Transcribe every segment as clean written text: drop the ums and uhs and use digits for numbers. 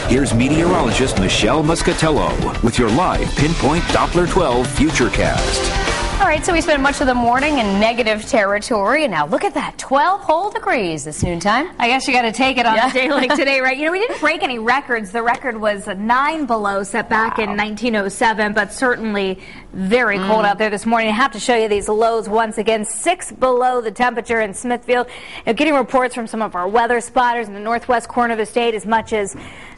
Here's meteorologist Michelle Muscatello with your live Pinpoint Doppler 12 Futurecast. All right, so we spent much of the morning in negative territory, and now look at that, 12 whole degrees this noontime. I guess you got to take it on a day like today, right? You know, we didn't break any records. The record was 9 below set back in 1907, but certainly very cold out there this morning. I have to show you these lows once again. 6 below the temperature in Smithfield. Getting reports from some of our weather spotters in the northwest corner of the state as much as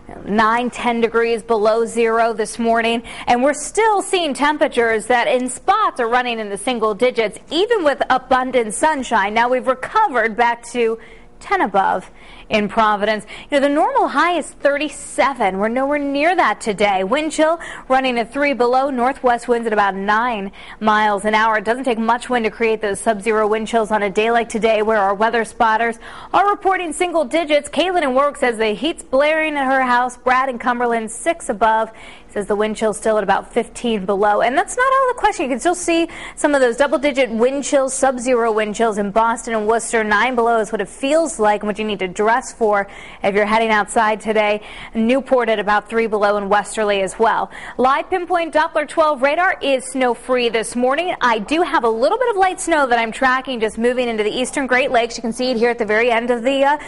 9-10 degrees below zero this morning, and we're still seeing temperatures that in spots are running in the single digits even with abundant sunshine. Now we've recovered back to 10 above in Providence. You know, the normal high is 37. We're nowhere near that today. Wind chill running at 3 below, northwest winds at about 9 miles an hour. It doesn't take much wind to create those sub-zero wind chills on a day like today, where our weather spotters are reporting single digits. Caitlin in Work says the heat's blaring at her house. Brad in Cumberland 6 above. Says the wind chill still at about 15 below. And that's not out of the question. You can still see some of those double-digit wind chills, sub-zero wind chills in Boston and Worcester. 9 below is what it feels like and what you need to dress for if you're heading outside today. Newport at about 3 below and Westerly as well. Live Pinpoint Doppler 12 radar is snow-free this morning. I do have a little bit of light snow that I'm tracking just moving into the eastern Great Lakes. You can see it here at the very end of the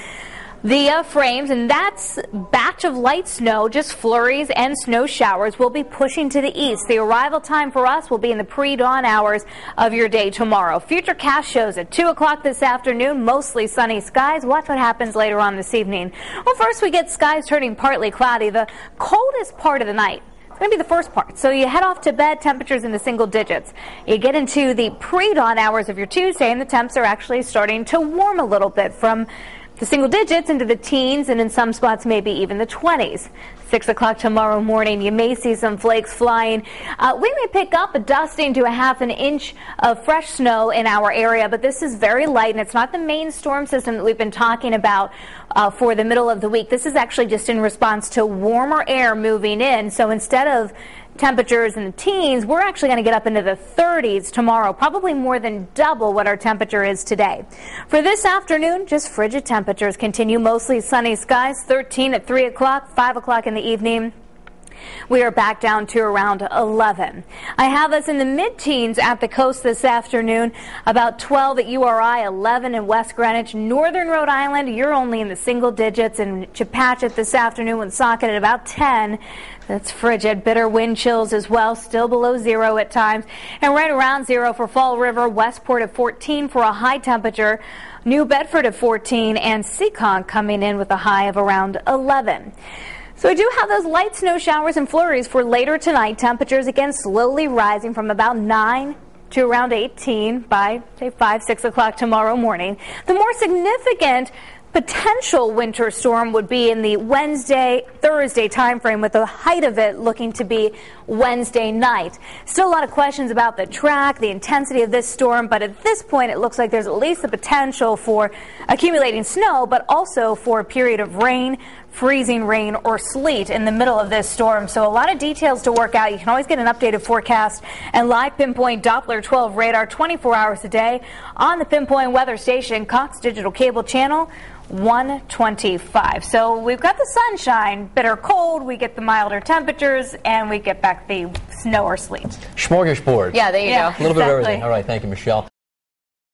frames, and that's batch of light snow, just flurries and snow showers will be pushing to the east. The arrival time for us will be in the pre-dawn hours of your day tomorrow. Futurecast shows at 2 o'clock this afternoon, mostly sunny skies. Watch what happens later on this evening. Well, first we get skies turning partly cloudy. The coldest part of the night going to be the first part. So you head off to bed, temperatures in the single digits. You get into the pre-dawn hours of your Tuesday, and the temps are actually starting to warm a little bit from the single digits into the teens, and in some spots maybe even the 20s. 6 o'clock tomorrow morning, you may see some flakes flying. We may pick up a dusting to a half an inch of fresh snow in our area, but this is very light, and it's not the main storm system that we've been talking about for the middle of the week. This is actually just in response to warmer air moving in. So instead of temperatures in the teens, we're actually going to get up into the 30s tomorrow, probably more than double what our temperature is today. For this afternoon, just frigid temperatures continue, mostly sunny skies, 13 at 3 o'clock, 5 o'clock in the evening. We are back down to around 11. I have us in the mid-teens at the coast this afternoon, about 12 at URI, 11 in West Greenwich. Northern Rhode Island, you're only in the single digits. In Chepachet this afternoon, Woonsocket at about 10. That's frigid. Bitter wind chills as well, still below zero at times. And right around zero for Fall River, Westport at 14 for a high temperature. New Bedford at 14, and Seekonk coming in with a high of around 11. So we do have those light snow showers and flurries for later tonight. Temperatures again slowly rising from about 9 to around 18 by, say, 5, 6 o'clock tomorrow morning. The more significant potential winter storm would be in the Wednesday, Thursday timeframe, with the height of it looking to be Wednesday night. Still a lot of questions about the track, the intensity of this storm, but at this point it looks like there's at least the potential for accumulating snow, but also for a period of rain, freezing rain or sleet in the middle of this storm. So a lot of details to work out. You can always get an updated forecast and live Pinpoint Doppler 12 radar 24 hours a day on the Pinpoint Weather Station, Cox Digital Cable Channel 125. So we've got the sunshine, bitter cold, we get the milder temperatures, and we get back the snow or sleet. Smorgasbord. Yeah, there you go. A little bit of everything. All right, thank you, Michelle.